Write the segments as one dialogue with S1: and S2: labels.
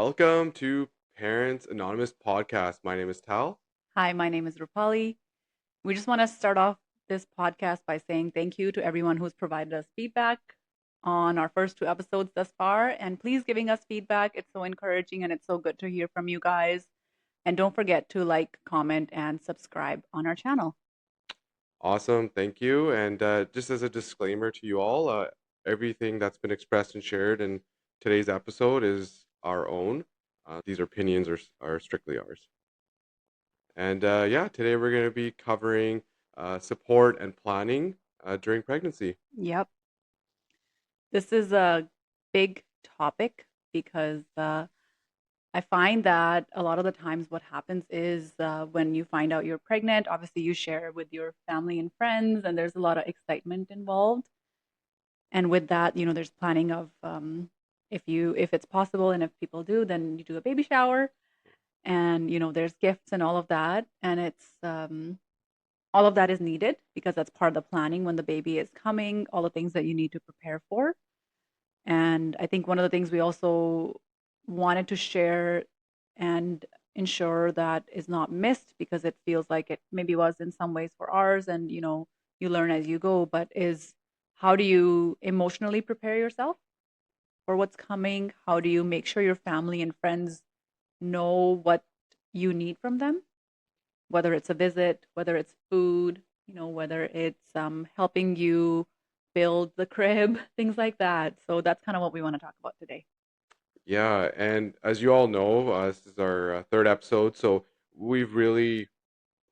S1: welcome to Parents Anonymous Podcast. My name is Tal.
S2: Hi, my name is Rupali. We just want to start off this podcast by saying thank you to everyone who's provided us feedback on our first two episodes thus far. And please giving us feedback. It's so encouraging and it's so good to hear from you guys. And don't forget to like, comment, and subscribe on our channel.
S1: Awesome, thank you. And just as a disclaimer to you all, everything that's been expressed and shared in today's episode is our own. These opinions are strictly ours. And yeah, today we're going to be covering support and planning during pregnancy.
S2: Yep. This is a big topic because I find that a lot of the times what happens is when you find out you're pregnant, obviously you share with your family and friends, and there's a lot of excitement involved. And with that, there's planning of if it's possible, and if people do, then you do a baby shower, and there's gifts and all of that, and it's all of that is needed because that's part of the planning when the baby is coming, all the things that you need to prepare for. And I think one of the things we also wanted to share and ensure that is not missed because it feels like it maybe was in some ways for ours, and you learn as you go, but is how do you emotionally prepare yourself for what's coming? How do you make sure your family and friends know what you need from them, whether it's a visit, whether it's food, whether it's helping you build the crib, things like that. So that's kind of what we want to talk about today.
S1: Yeah, and as you all know, this is our third episode, so we've really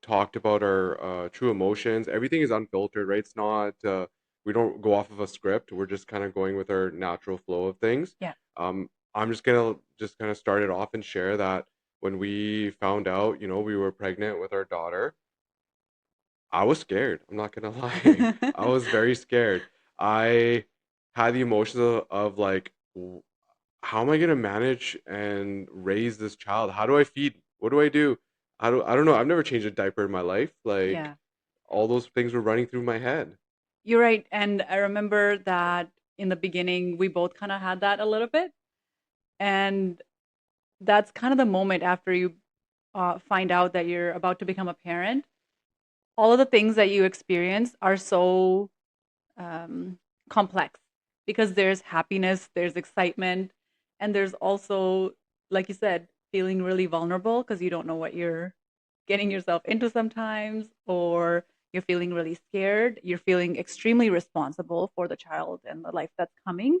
S1: talked about our true emotions. Everything is unfiltered, right? It's not we don't go off of a script. We're just kind of going with our natural flow of things.
S2: Yeah.
S1: I'm just gonna just kind of start it off and share that when we found out, we were pregnant with our daughter, I was scared. I'm not gonna lie. I was very scared. I had the emotions of like, how am I gonna manage and raise this child? How do I feed? What do I do? I don't know. I've never changed a diaper in my life. Like
S2: Yeah.
S1: all those things were running through my head.
S2: You're right. And I remember that in the beginning, we both kind of had that a little bit. And that's kind of the moment after you find out that you're about to become a parent. All of the things that you experience are so um, complex because there's happiness, there's excitement, and there's also, like you said, feeling really vulnerable because you don't know what you're getting yourself into sometimes, or you're feeling really scared. You're feeling extremely responsible for the child and the life that's coming.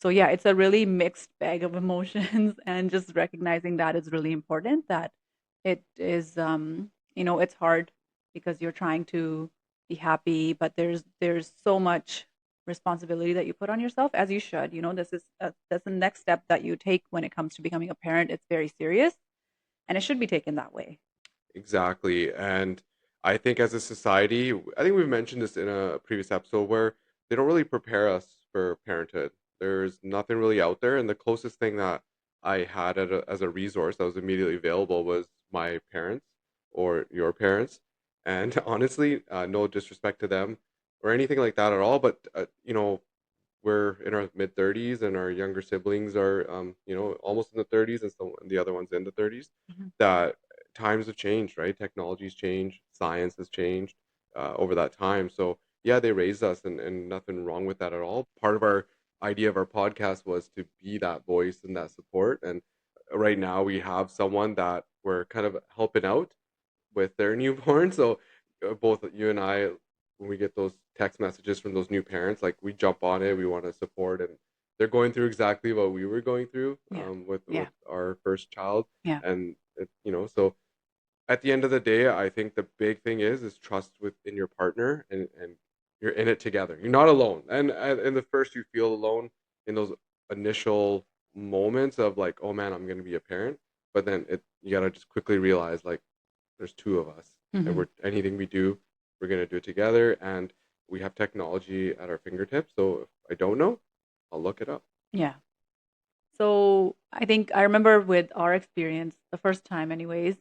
S2: So, yeah, it's a really mixed bag of emotions, and just recognizing that is really important. That it is, it's hard because you're trying to be happy, but there's so much responsibility that you put on yourself, as you should. This is that's the next step that you take when it comes to becoming a parent. It's very serious, and it should be taken that way.
S1: Exactly. And I think as a society, I think we've mentioned this in a previous episode where they don't really prepare us for parenthood. There's nothing really out there. And the closest thing that I had as a resource that was immediately available was my parents or your parents. And honestly, no disrespect to them or anything like that at all. But, we're in our mid 30s and our younger siblings are, almost in the 30s and so and the other one's in the 30s.
S2: Mhm.
S1: That times have changed, right? Technology's changed, science has changed over that time. So yeah, they raised us, and nothing wrong with that at all. Part of our idea of our podcast was to be that voice and that support. And right now we have someone that we're kind of helping out with their newborn. So both you and I, when we get those text messages from those new parents, like we jump on it, we want to support, and they're going through exactly what we were going through
S2: Yeah.
S1: with
S2: Yeah.
S1: our first child.
S2: Yeah.
S1: And so at the end of the day, I think the big thing is trust within your partner, and you're in it together. You're not alone. And in the first, you feel alone in those initial moments of like, oh man, I'm gonna be a parent. But then you gotta just quickly realize like there's two of us, and
S2: Hmm.
S1: we're anything we do, we're gonna do it together, and we have technology at our fingertips. So if I don't know, I'll look it up.
S2: Yeah. So I think I remember with our experience, the first time, anyways,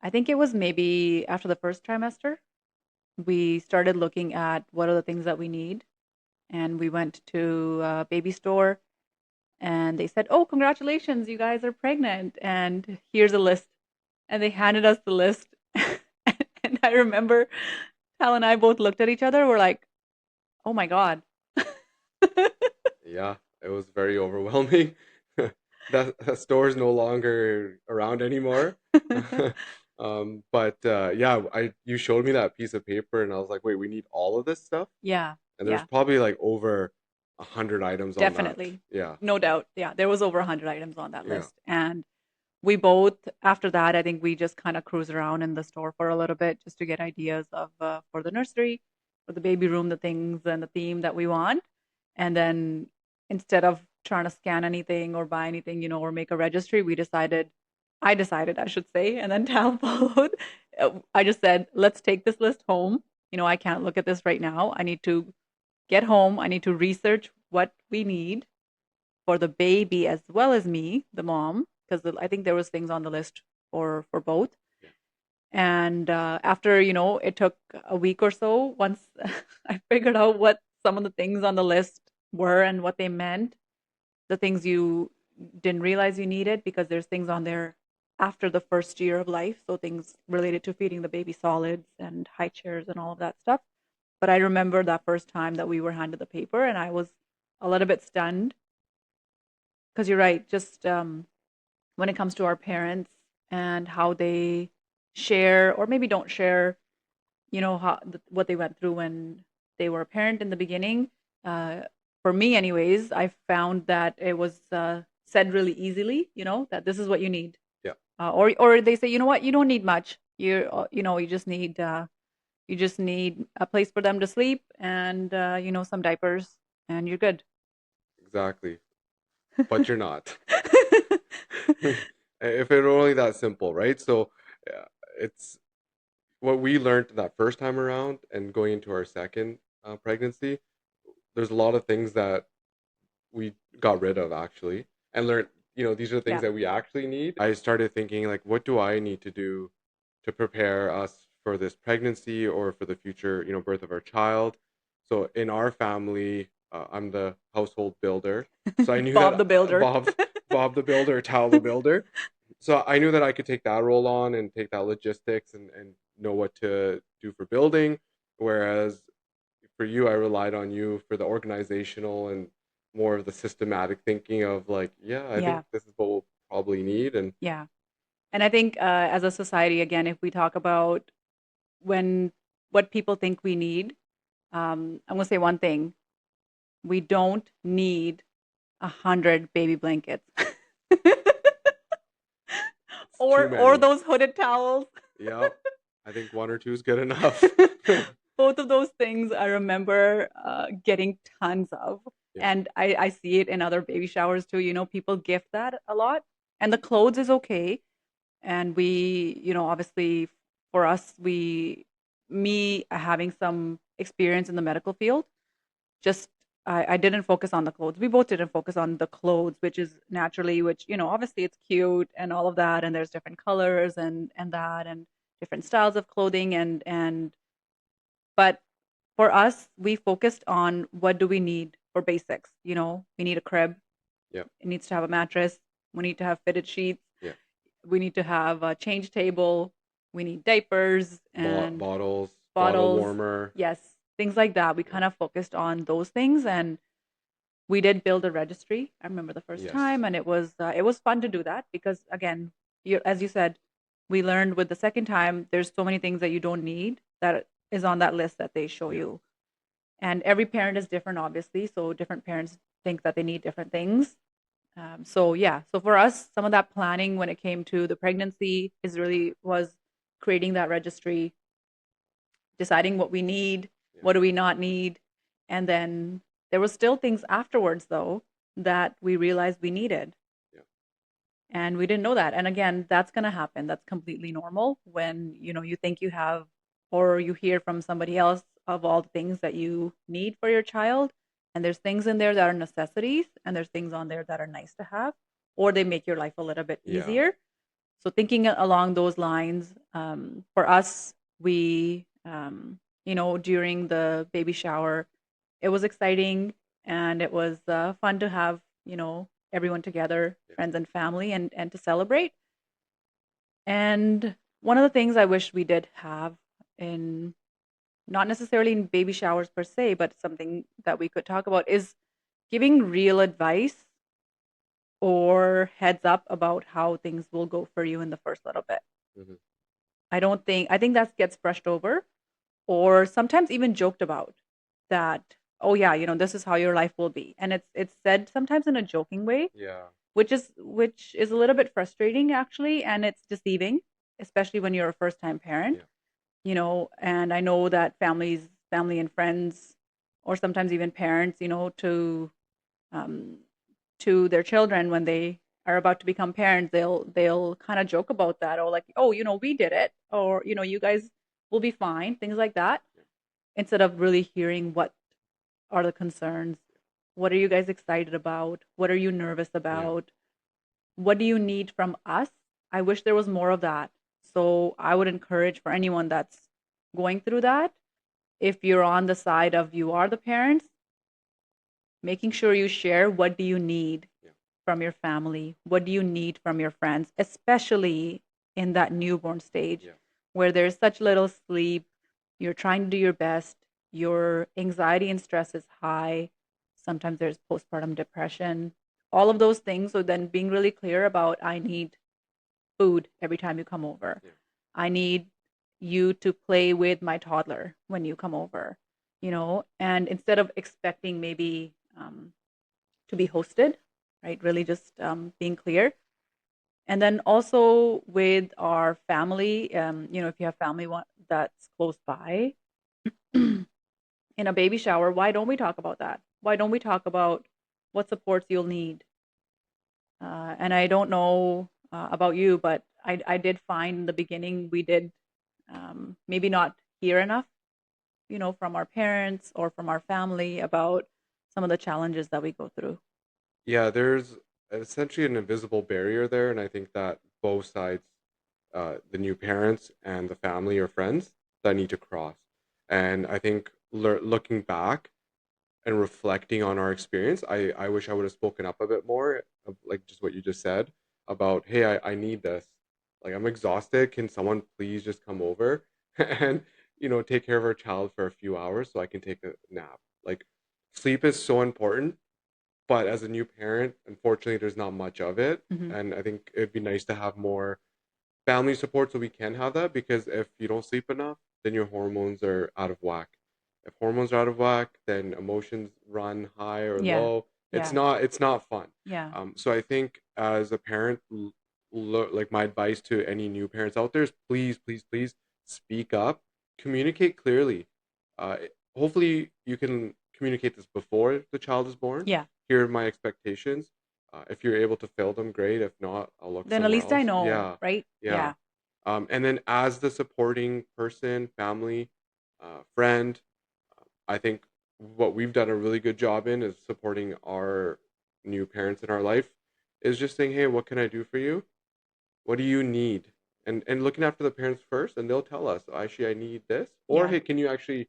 S2: I think it was maybe after the first trimester, we started looking at what are the things that we need. And we went to a baby store. and they said, "Oh, congratulations, you guys are pregnant, and here's a list." And they handed us the list, and I remember Tal and I both looked at each other. We're like, "Oh my god."
S1: Yeah, it was very overwhelming. That store is no longer around anymore. But yeah, I you showed me that piece of paper, and I was like, wait, we need all of this stuff?
S2: Yeah,
S1: And there's
S2: yeah,
S1: probably like over 100 items on that.
S2: definitely.
S1: Yeah,
S2: No doubt. Yeah, there was over 100 items on that
S1: yeah,
S2: list. And we both, after that, I think we just kind of cruised around in the store for a little bit just to get ideas of for the nursery, for the baby room, the things and the theme that we want. And then instead of trying to scan anything or buy anything, or make a registry, I decided, I should say, and then Tal followed. I just said, let's take this list home. I can't look at this right now. I need to get home. I need to research what we need for the baby as well as me, the mom, because I think there was things on the list for both.
S1: yeah.
S2: And after it took a week or so. Once I figured out what some of the things on the list were and what they meant, the things you didn't realize you needed, because there's things on there after the first year of life, so things related to feeding the baby solids and high chairs and all of that stuff. But I remember that first time that we were handed the paper, and I was a little bit stunned, because you're right. Just when it comes to our parents and how they share or maybe don't share, what they went through when they were a parent in the beginning. Uh, for me, anyways, I found that it was said really easily. That this is what you need,
S1: Yeah,
S2: or they say, you know what, you don't need much. You just need a place for them to sleep and some diapers, and you're good.
S1: exactly. But you're not. If it were only that simple, right? So uh, it's what we learned that first time around, and going into our second pregnancy. There's a lot of things that we got rid of actually, and learned. These are the things
S2: Yeah,
S1: that we actually need. I started thinking like, what do I need to do to prepare us for this pregnancy or for the future, birth of our child. So in our family, I'm the household builder. So I knew that
S2: Bob the Builder.
S1: Bob the builder, Tal the builder. So I knew that I could take that role on and take that logistics and know what to do for building. Whereas for you, I relied on you for the organizational and more of the systematic thinking of like, yeah, I think
S2: Yeah,
S1: this is what we'll probably need. And
S2: yeah. And I think as a society, again, if we talk about when what people think we need, I'm gonna say one thing: we don't need 100 baby blankets,
S1: it's too
S2: or
S1: many.
S2: those hooded towels.
S1: Yep. I think one or two is good enough.
S2: Both of those things I remember getting tons of.
S1: Yeah.
S2: And I see it in other baby showers too. People gift that a lot. And the clothes is okay. And we, obviously for us, me having some experience in the medical field, just I didn't focus on the clothes. We both didn't focus on the clothes, which is naturally, which, obviously it's cute and all of that. And there's different colors and that and different styles of clothing and but for us, we focused on what do we need for basics. We need a crib.
S1: Yeah.
S2: It needs to have a mattress. We need to have fitted sheets.
S1: Yeah.
S2: We need to have a change table. We need diapers and
S1: Bottles, bottle
S2: bottles.
S1: warmer.
S2: Yes, things like that. We
S1: Yeah.
S2: kind of focused on those things, and we did build a registry. I remember the first
S1: Yes.
S2: time, and it was fun to do that because again, as you said, we learned with the second time. There's so many things that you don't need that is on that list that they show
S1: Yeah.
S2: you, and every parent is different, obviously. So different parents think that they need different things. So yeah, so for us, some of that planning when it came to the pregnancy is really was creating that registry, deciding what we need,
S1: Yeah.
S2: what do we not need, and then there was still things afterwards though that we realized we needed,
S1: Yeah.
S2: and we didn't know that. And again, that's going to happen. That's completely normal when you think you have, or you hear from somebody else of all the things that you need for your child, and there's things in there that are necessities and there's things on there that are nice to have, or they make your life a little bit
S1: Yeah.
S2: easier. So thinking along those lines, for us, we during the baby shower, it was exciting, and it was fun to have everyone together,
S1: Yeah.
S2: friends and family, and to celebrate. And one of the things I wish we did have in, not necessarily in baby showers per se, but something that we could talk about is giving real advice or heads up about how things will go for you in the first little bit.
S1: Hmm.
S2: I think that gets brushed over or sometimes even joked about that, oh yeah, this is how your life will be. And it's said sometimes in a joking way,
S1: Yeah.
S2: which is a little bit frustrating actually, and it's deceiving, especially when you're a first time parent.
S1: Yeah.
S2: And I know that family and friends, or sometimes even parents, um, to their children when they are about to become parents, they'll kind of joke about that, or like, oh, we did it, or you guys will be fine, things like that,
S1: Yeah.
S2: instead of really hearing what are the concerns, what are you guys excited about, what are you nervous
S1: Yeah.
S2: about, what do you need from us. I wish there was more of that. So I would encourage for anyone that's going through that, if you're on the side of you are the parents, making sure you share what do you need
S1: Yeah.
S2: from your family, what do you need from your friends, especially in that newborn stage
S1: Yeah.
S2: where there's such little sleep, you're trying to do your best, your anxiety and stress is high, sometimes there's postpartum depression, all of those things. So then being really clear about, I need food every time you come over.
S1: Yeah.
S2: I need you to play with my toddler when you come over, and instead of expecting maybe to be hosted, right? Really just being clear. And then also with our family, if you have family that's close by in a baby shower, why don't we talk about that? Why don't we talk about what supports you'll need? And I don't know about you, but I did find in the beginning we did maybe not hear enough, from our parents or from our family about some of the challenges that we go through.
S1: Yeah, there's essentially an invisible barrier there, and I think that both sides, the new parents and the family or friends, that need to cross. And I think looking back and reflecting on our experience, I wish I would have spoken up a bit more, like just what you just said about, hey, I need this. Like I'm exhausted. Can someone please just come over and take care of our child for a few hours so I can take a nap? Like sleep is so important, but as a new parent, unfortunately, there's not much of it.
S2: Hmm.
S1: And I think it'd be nice to have more family support so we can have that, because if you don't sleep enough, then your hormones are out of whack. If hormones are out of whack, then emotions run high or
S2: Yeah,
S1: low. It's
S2: yeah,
S1: not fun.
S2: yeah,
S1: So I think as a parent, like my advice to any new parents out there is please, please, please speak up, communicate clearly. Uh, Hopefully, you can communicate this before the child is born.
S2: yeah.
S1: Here are my expectations. If you're able to fill them, great. If not, I'll look
S2: Then at
S1: somewhere
S2: least I
S1: else.
S2: know,
S1: Yeah,
S2: right?
S1: yeah.
S2: Yeah.
S1: And then as the supporting person, family, friend, I think what we've done a really good job in is supporting our new parents in our life. Is just saying, hey, what can I do for you? What do you need? And looking after the parents first, and they'll tell us, actually, I need this, or
S2: Yeah.
S1: hey, can you actually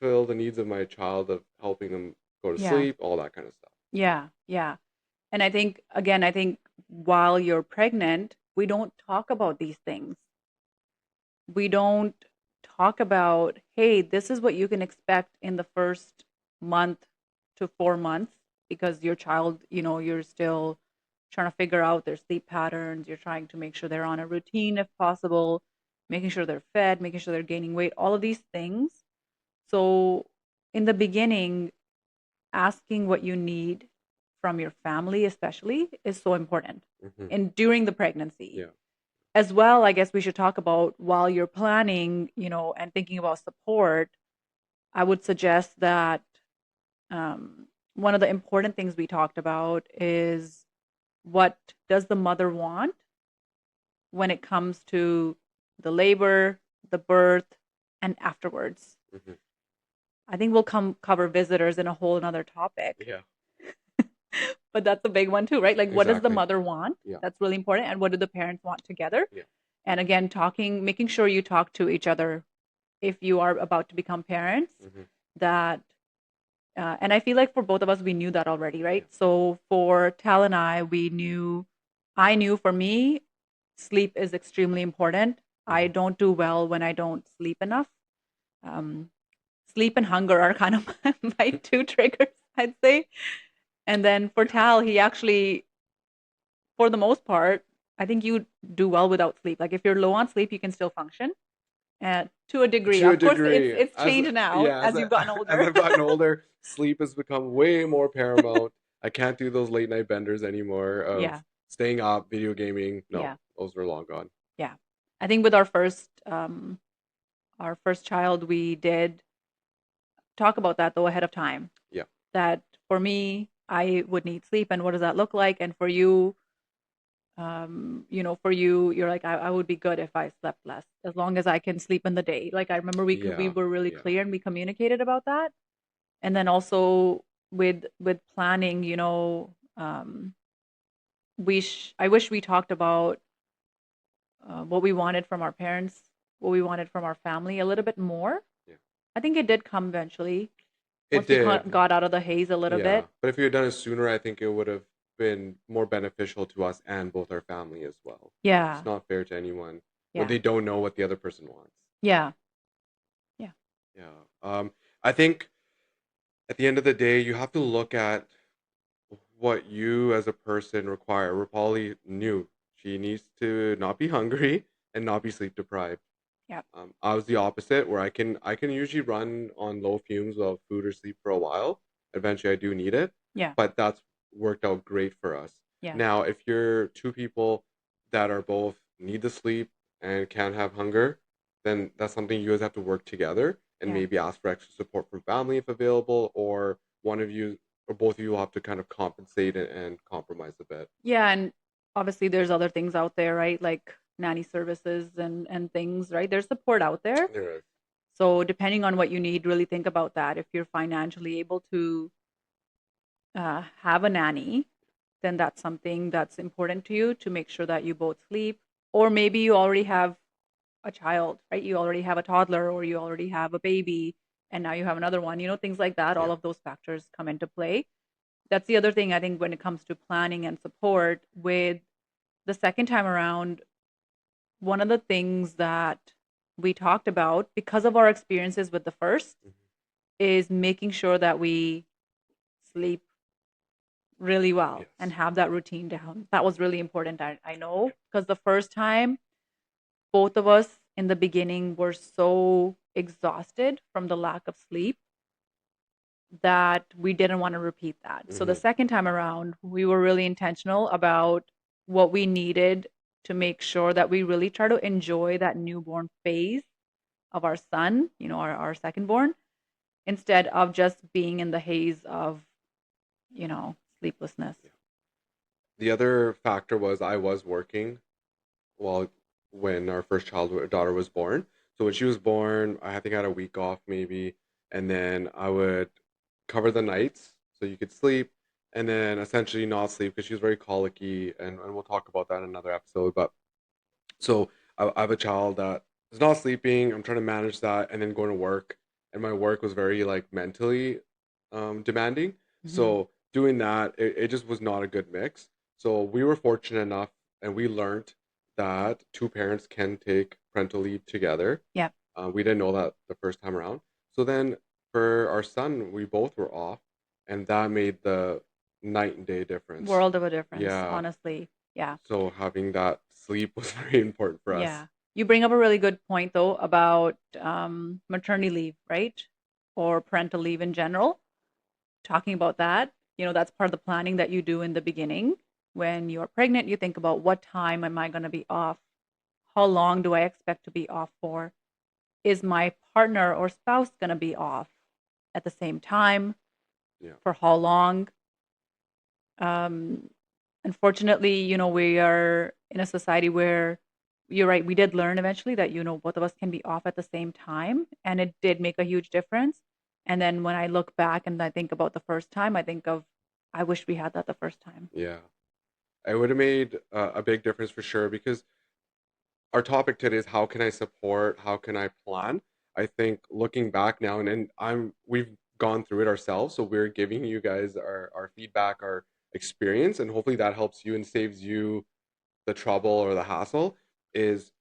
S1: fill the needs of my child of helping them go to
S2: Yeah.
S1: sleep, all that kind of stuff.
S2: Yeah. Yeah. And I think, again, I think while you're pregnant, we don't talk about these things. We don't talk about, hey, this is what you can expect in the first month to 4 months, because your child, you're still trying to figure out their sleep patterns. You're trying to make sure they're on a routine if possible, making sure they're fed, making sure they're gaining weight, all of these things. So in the beginning, asking what you need from your family, especially, is so important.
S1: Hmm.
S2: And during the pregnancy
S1: Yeah.
S2: as well, I guess we should talk about while you're planning, and thinking about support. I would suggest that one of the important things we talked about is, what does the mother want when it comes to the labor, the birth, and afterwards.
S1: Hmm.
S2: I think we'll cover visitors in a whole another topic,
S1: Yeah.
S2: but that's a big one too, right? Like, what does the
S1: Exactly.
S2: mother want?
S1: Yeah.
S2: That's really important. And what do the parents want together?
S1: Yeah.
S2: And again, making sure you talk to each other if you are about to become parents,
S1: Hmm.
S2: that And I feel like for both of us, we knew that already,
S1: Yeah.
S2: right? So for Tal and I knew for me, sleep is extremely important. I
S1: Mhm.
S2: don't do well when I don't sleep enough. Um, Sleep and hunger are kind of my two triggers, I'd say. And then for
S1: Yeah.
S2: Tal, he actually, for the most part, I think you do well without sleep. Like if you're low on sleep, you can still function to a degree.
S1: To a
S2: Of course,
S1: degree,
S2: it's
S1: as
S2: changed now
S1: yeah,
S2: as you've gotten
S1: as
S2: older.
S1: I've gotten older, sleep has become way more paramount. I can't do those late night benders anymore of
S2: Yeah,
S1: staying up, video gaming. No,
S2: yeah,
S1: those are long gone.
S2: yeah. I think with our first child, we did talk about that though ahead of time.
S1: Yeah.
S2: That for me, I would need sleep, and what does that look like? And for you, for you, you're like, I would be good if I slept less, as long as I can sleep in the day. Like I remember we
S1: Yeah.
S2: were really
S1: Yeah.
S2: clear and we communicated about that. And then also with planning, I wish we talked about what we wanted from our parents, what we wanted from our family a little bit more.
S1: Yeah.
S2: I think it did come eventually
S1: It
S2: once we
S1: did.
S2: got out of the haze a little
S1: Yeah.
S2: bit.
S1: But if you had done it sooner, I think it would have been more beneficial to us and both our family as well. It's
S2: Yeah,
S1: not fair to anyone when
S2: yeah,
S1: they don't know what the other person wants.
S2: yeah, yeah,
S1: Yeah. I think at the end of the day, you have to look at what you as a person require. Rapali knew she needs to not be hungry and not be sleep deprived.
S2: yeah,
S1: I was the opposite, where I can usually run on low fumes of food or sleep for a while. Eventually, I do need it,
S2: yeah,
S1: but that's worked out great for us.
S2: yeah,
S1: Now, if you're two people that are both need the sleep and can't have hunger, then that's something you guys have to work together and
S2: yeah.
S1: maybe ask for extra support from family if available, or one of you or both of you will have to kind of compensate and compromise a bit.
S2: Yeah, and obviously there's other things out there, right? Like nanny services and things, right? There's support out there.
S1: There is.
S2: So depending on what you need, really think about that. If you're financially able to have a nanny, then that's something that's important to you to make sure that you both sleep. Or maybe you already have a child, right? You already have a toddler or you already have a baby and now you have another one, things like that. All
S1: Yeah.
S2: of those factors come into play. That's the other thing I think when it comes to planning and support with the second time around, one of the things that we talked about because of our experiences with the first
S1: Mhm.
S2: is making sure that we sleep really well and
S1: Yes.
S2: have that routine down. That was really important. I know because the first time, both of us in the beginning were so exhausted from the lack of sleep that we didn't want to repeat that. So the
S1: Hmm.
S2: second time around, we were really intentional about what we needed to make sure that we really try to enjoy that newborn phase of our son, our second born, instead of just being in the haze of, sleeplessness.
S1: Yeah. The other factor was I was working while when our first daughter was born. So when she was born, I think I had a week off maybe, and then I would cover the nights so you could sleep, and then essentially not sleep because she was very colicky, and we'll talk about that in another episode. But so I have a child that is not sleeping. I'm trying to manage that, and then going to work, and my work was very like mentally demanding.
S2: Hmm.
S1: So doing that, it just was not a good mix. So we were fortunate enough, and we learned that two parents can take parental leave together.
S2: Yeah.
S1: We didn't know that the first time around. So then for our son, we both were off, and that made the night and day difference.
S2: World of a difference,
S1: Yeah.
S2: honestly. Yeah.
S1: So having that sleep was very important for us.
S2: Yeah. You bring up a really good point, though, about maternity leave, right? Or parental leave in general. Talking about that, that's part of the planning that you do in the beginning. When you're pregnant, you think about what time am I going to be off? How long do I expect to be off for? Is my partner or spouse going to be off at the same time?
S1: Yeah.
S2: For how long? Um, Unfortunately, we are in a society where you're right. We did learn eventually that, both of us can be off at the same time. And it did make a huge difference. And then when I look back and I think about the first time, I think of, I wish we had that the first time.
S1: Yeah. It would have made a big difference for sure because our topic today is how can I support, how can I plan? I think looking back now and we've gone through it ourselves, so we're giving you guys our feedback, our experience, and hopefully that helps you and saves you the trouble or the hassle. Is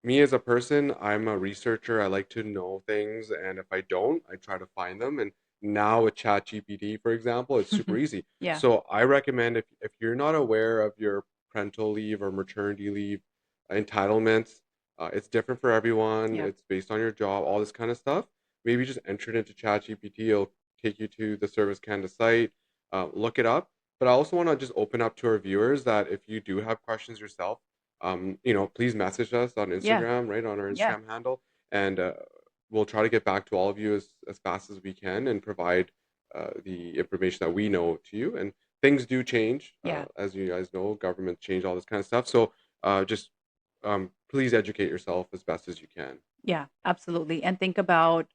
S1: me as a person, I'm a researcher. I like to know things, and if I don't, I try to find them. And now with ChatGPT, for example, it's super easy.
S2: Yeah.
S1: So I recommend if you're not aware of your parental leave or maternity leave entitlements, it's different for everyone.
S2: Yeah.
S1: It's based on your job, all this kind of stuff. Maybe just enter it into ChatGPT. It'll take you to the Service Canada site, look it up. But I also want to just open up to our viewers that if you do have questions yourself, please message us on
S2: Yeah.
S1: Instagram, right, on our
S2: Yeah.
S1: Instagram handle, and we'll try to get back to all of you as fast as we can and provide the information that we know to you. And things do change,
S2: Yeah.
S1: as you guys know, government change, all this kind of stuff. So just please educate yourself as best as you can.
S2: Yeah, absolutely. And think about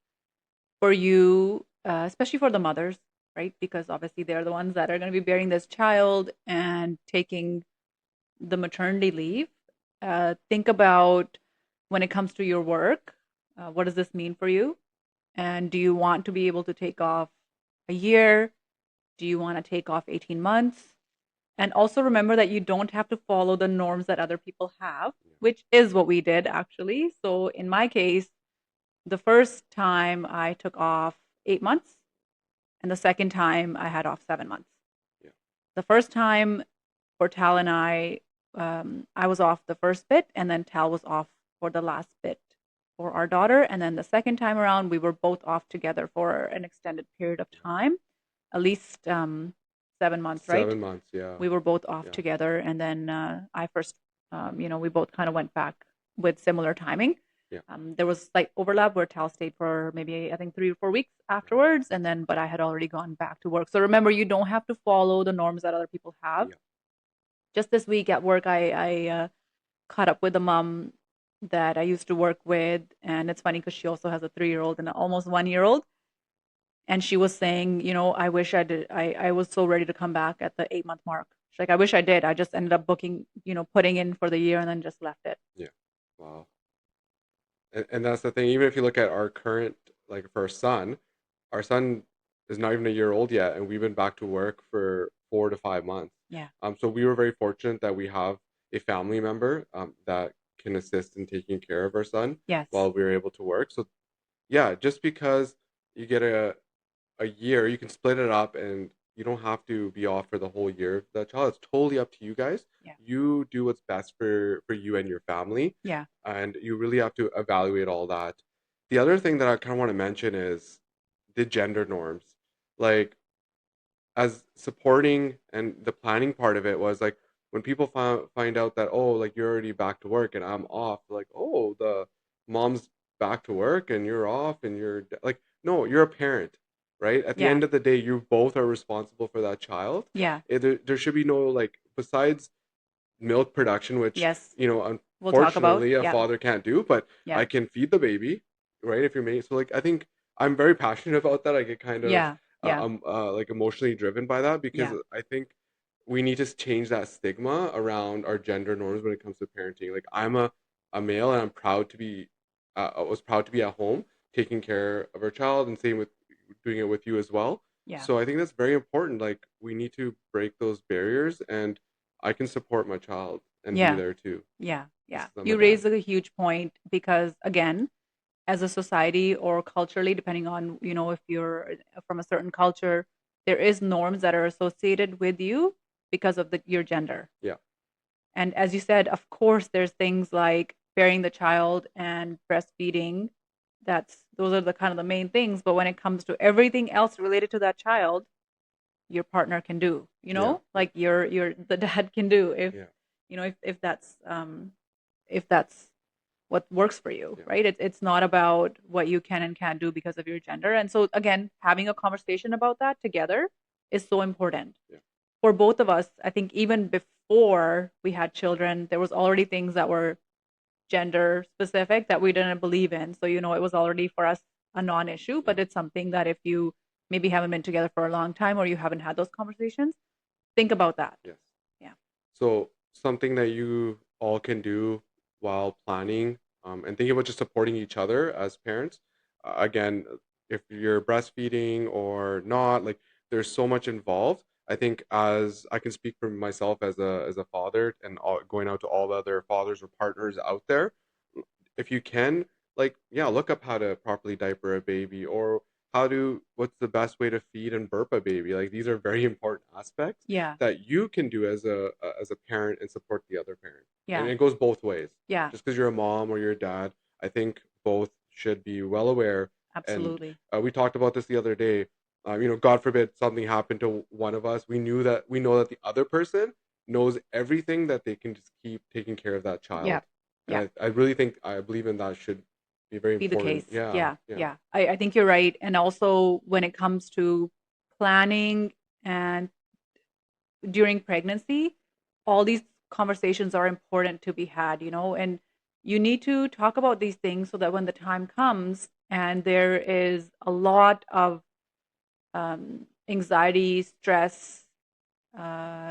S2: for you, especially for the mothers, right? Because obviously they're the ones that are going to be bearing this child and taking the maternity leave. Think about when it comes to your work, what does this mean for you? And do you want to be able to take off a year? Do you want to take off 18 months? And also remember that you don't have to follow the norms that other people have, which is what we did actually. So in my case, the first time I took off 8 months, and the second time I had off 7 months.
S1: Yeah,
S2: The first time for Tal and I was off the first bit, and then Tal was off for the last bit for our daughter. And then the second time around, we were both off together for an extended period of
S1: yeah.
S2: time, at least 7 months, right?
S1: 7 months, yeah,
S2: We were both off
S1: yeah,
S2: together, and then I first, we both kind of went back with similar timing.
S1: yeah,
S2: There was slight overlap where Tal stayed for maybe I think 3 or 4 weeks afterwards, and then but I had already gone back to work. So remember, you don't have to follow the norms that other people have.
S1: yeah.
S2: Just this week at work, I caught up with a mom that I used to work with, and it's funny because she also has a 3-year-old and an almost 1-year-old, and she was saying, I wish I did. I was so ready to come back at the 8 month mark. She's like, I wish I did. I just ended up booking, putting in for the year and then just left it.
S1: Yeah. Wow. And that's the thing. Even if you look at our current, like for our son is not even a year old yet, and we've been back to work for 4 to 5 months.
S2: Yeah.
S1: So we were very fortunate that we have a family member that can assist in taking care of our son
S2: Yes.
S1: while we were able to work. So yeah, just because you get a year, you can split it up and you don't have to be off for the whole year of that child. It's totally up to you guys.
S2: Yeah.
S1: You do what's best for you and your family,
S2: Yeah.
S1: and you really have to evaluate all that. The other thing that I kind of want to mention is the gender norms. Like, as supporting and the planning part of it was like when people find out that, oh, like you're already back to work and I'm off, like, oh, the mom's back to work and you're off and like, no, you're a parent, right? At the
S2: Yeah.
S1: end of the day, you both are responsible for that child.
S2: Yeah.
S1: There should be no, like, besides milk production, which,
S2: Yes. We'll talk about.
S1: unfortunately a
S2: Yeah.
S1: father can't do, but
S2: Yeah.
S1: I can feed the baby, right? If you're making, so like, I think I'm very passionate about that. I get kind of
S2: Yeah. Yeah.
S1: like emotionally driven by that because
S2: Yeah.
S1: I think we need to change that stigma around our gender norms when it comes to parenting. Like, I'm a male and I'm proud to be I was proud to be at home taking care of our child, and same with doing it with you as well.
S2: Yeah.
S1: So I think that's very important. Like, we need to break those barriers, and I can support my child and be
S2: Yeah.
S1: there too.
S2: Yeah. Yeah.
S1: I'm a
S2: You
S1: dad.
S2: raise a huge point because again, as a society or culturally, depending on, if you're from a certain culture, there is norms that are associated with you because of your gender.
S1: Yeah.
S2: And as you said, of course, there's things like bearing the child and breastfeeding. Those are the kind of the main things. But when it comes to everything else related to that child, your partner can do,
S1: Yeah.
S2: like your the dad can do if
S1: Yeah.
S2: if that's what works for you,
S1: Yeah.
S2: right? It's not about what you can and can't do because of your gender. And so again, having a conversation about that together is so important
S1: Yeah.
S2: for both of us. I think even before we had children, there was already things that were gender specific that we didn't believe in. So, it was already for us a non-issue, but
S1: Yeah.
S2: it's something that if you maybe haven't been together for a long time or you haven't had those conversations, think about that.
S1: Yes.
S2: Yeah.
S1: So something that you all can do while planning, and thinking about just supporting each other as parents. Again, if you're breastfeeding or not. Like there's so much involved. I think as I can speak for myself as a father and going out to all the other fathers or partners out there, if you can, like, yeah, look up how to properly diaper a baby or what's the best way to feed and burp a baby. Like these are very important aspects
S2: Yeah.
S1: that you can do as a parent and support the other parent. And
S2: Yeah.
S1: it goes both ways.
S2: Yeah.
S1: Just because you're a mom or you're a dad, I think both should be well aware. And
S2: Absolutely.
S1: we talked about this the other day. God forbid something happened to one of us. We know that the other person knows everything that they can just keep taking care of that
S2: Yeah.
S1: child. And
S2: Yeah.
S1: I really think I believe in that should be very
S2: Be the
S1: important.
S2: case.
S1: Yeah,
S2: Yeah.
S1: yeah,
S2: Yeah. I think you're right. And also when it comes to planning and during pregnancy, all these conversations are important to be had, and you need to talk about these things so that when the time comes and there is a lot of anxiety, stress,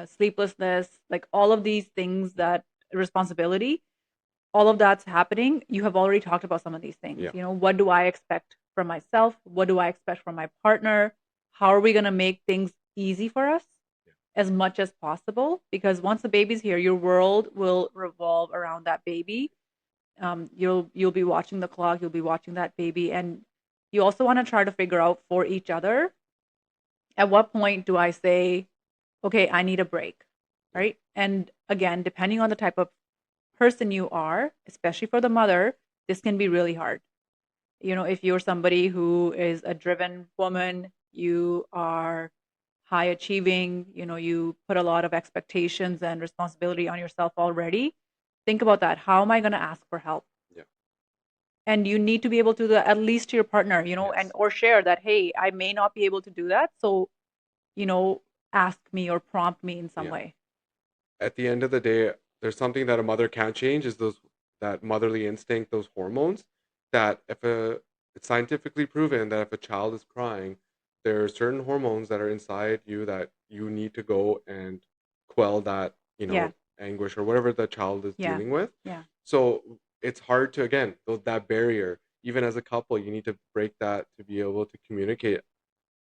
S2: sleeplessness, like all of these things, that responsibility, all of that's happening, you have already talked about some of these things.
S1: yeah,
S2: What do I expect from myself? What do I expect from my partner? How are we going to make things easy for us
S1: yeah.
S2: as much as possible? Because once the baby's here, your world will revolve around that baby. You'll be watching the clock, you'll be watching that baby, and you also want to try to figure out for each other, at what point do I say, okay, I need a break,
S1: Yeah.
S2: right? And again, depending on the type of person you are, especially for the mother, this can be really hard. If you're somebody who is a driven woman, you are high achieving, you put a lot of expectations and responsibility on yourself already. Think about that. How am I going to ask for help?
S1: Yeah.
S2: And you need to be able to at least to your partner, and
S1: Yes.
S2: or share that, hey, I may not be able to do that. So, you know, ask me or prompt me in some
S1: Yeah.
S2: way.
S1: At the end of the day, there's something that a mother can't change is those that motherly instinct, those hormones that if a it's scientifically proven that if a child is crying, there are certain hormones that are inside you that you need to go and quell that,
S2: Yeah.
S1: anguish or whatever the child is
S2: Yeah.
S1: dealing with.
S2: Yeah.
S1: So it's hard to again, that barrier, even as a couple, you need to break that to be able to communicate.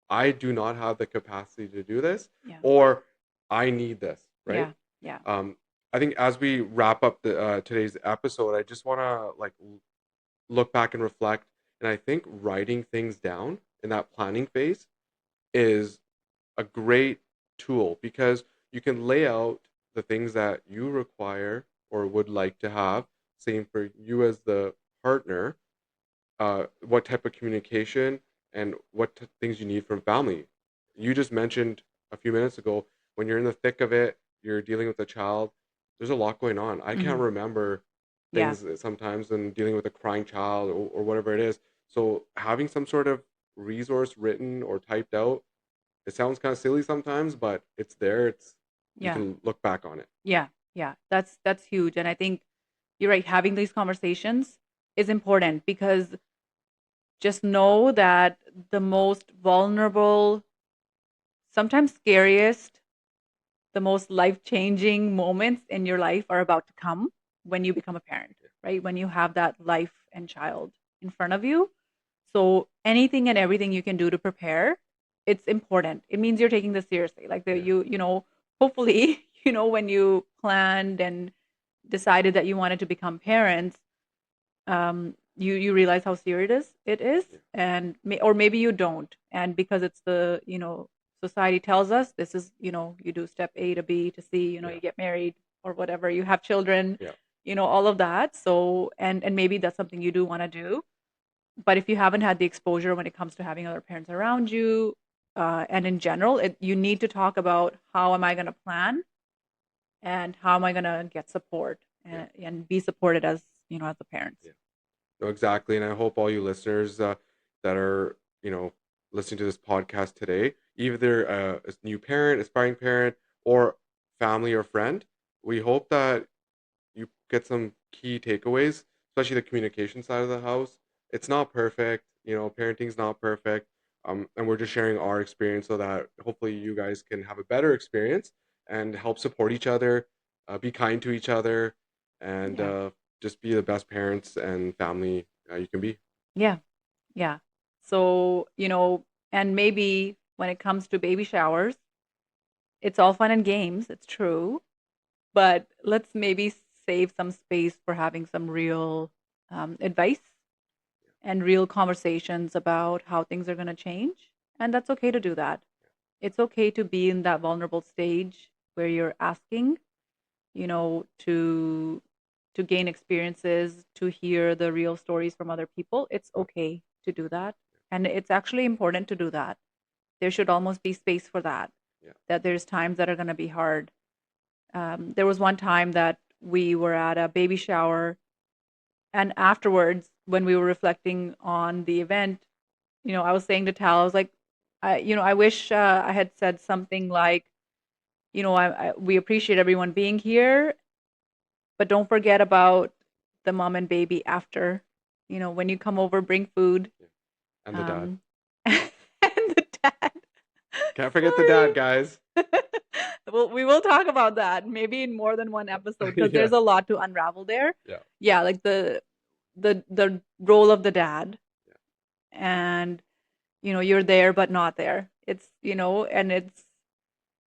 S1: I do not have the capacity to do this,
S2: Yeah.
S1: or I need this, right?
S2: Yeah. Yeah.
S1: Um, I think as we wrap up today's episode, I just want to look back and reflect, and I think writing things down in that planning phase is a great tool because you can lay out the things that you require or would like to have. Same for you as the partner, what type of communication and things you need from family. You just mentioned a few minutes ago when you're in the thick of it, you're dealing with a child. There's a lot going on. I can't
S2: Hmm.
S1: remember
S2: Yeah.
S1: things sometimes when dealing with a crying child or whatever it is. So having some sort of resource written or typed out, it sounds kind of silly sometimes, but it's there. You
S2: Yeah.
S1: can look back on it.
S2: Yeah. Yeah. That's huge. And I think you're right. Having these conversations is important because just know that the most vulnerable, sometimes scariest, the most life changing moments in your life are about to come when you become a parent, right? When you have that life and child in front of you. So anything and everything you can do to prepare, it's important. It means you're taking this seriously. Like
S1: Yeah,
S2: hopefully, when you planned and decided that you wanted to become parents, you realize how serious it is,
S1: yeah,
S2: and or maybe you don't, and because it's the society tells us this is, you do step A to B to C,
S1: yeah,
S2: you get married or whatever, you have children,
S1: yeah,
S2: all of that. So and maybe that's something you do want to do, but if you haven't had the exposure when it comes to having other parents around you, and in general, you need to talk about how am I going to plan and how am I going to get support
S1: yeah,
S2: and be supported as as the parents.
S1: yeah. No, exactly. And I hope all you listeners that are, listening to this podcast today, either a new parent, aspiring parent, or family or friend, we hope that you get some key takeaways, especially the communication side of the house. It's not perfect, parenting's not perfect. And we're just sharing our experience so that hopefully you guys can have a better experience and help support each other, be kind to each other, and
S2: Yeah.
S1: just be the best parents and family you can be.
S2: Yeah. Yeah. So, and maybe when it comes to baby showers, it's all fun and games, it's true, but let's maybe save some space for having some real advice and real conversations about how things are going to change. And that's okay to do that. It's okay to be in that vulnerable stage where you're asking, to gain experiences, to hear the real stories from other people. It's okay to do that. And it's actually important to do that. There should almost be space for that,
S1: Yeah.
S2: that there's times that are going to be hard. There was one time that we were at a baby shower, and afterwards, when we were reflecting on the event, I was saying to Tal, I was like, I wish I had said something like, we appreciate everyone being here, but don't forget about the mom and baby after. When you come over, bring food.
S1: Yeah. And the dad.
S2: Um, and the dad.
S1: Can't forget the dad,
S2: Sorry.
S1: guys.
S2: Well, we will talk about that maybe in more than one episode because
S1: Yeah.
S2: there's a lot to unravel there.
S1: Yeah.
S2: Yeah, like the role of the dad, and you're there but not there. It's and it's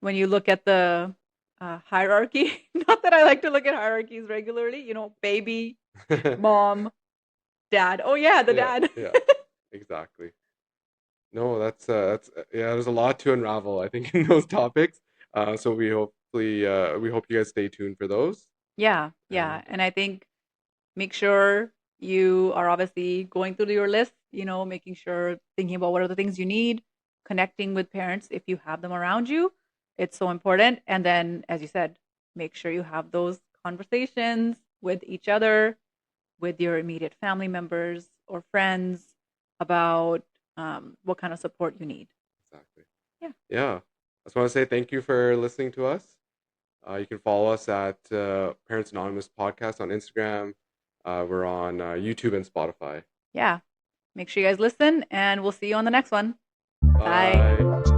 S2: when you look at the hierarchy. Not that I like to look at hierarchies regularly. Baby, mom, dad. Oh yeah, the
S1: Yeah.
S2: dad.
S1: Yeah. Exactly. No, that's yeah. There's a lot to unravel, I think, in those topics. So we hope you guys stay tuned for those.
S2: Yeah, yeah.
S1: And
S2: And I think make sure you are obviously going through your list, making sure, thinking about what are the things you need, connecting with parents if you have them around you. It's so important. And then, as you said, make sure you have those conversations with each other, with your immediate family members or friends about what kind of support you need.
S1: exactly.
S2: Yeah.
S1: Yeah. I just want to say thank you for listening to us. You can follow us at Parents Anonymous Podcast on Instagram. We're on YouTube and Spotify.
S2: Yeah. Make sure you guys listen, and we'll see you on the next one. Bye.
S1: Bye.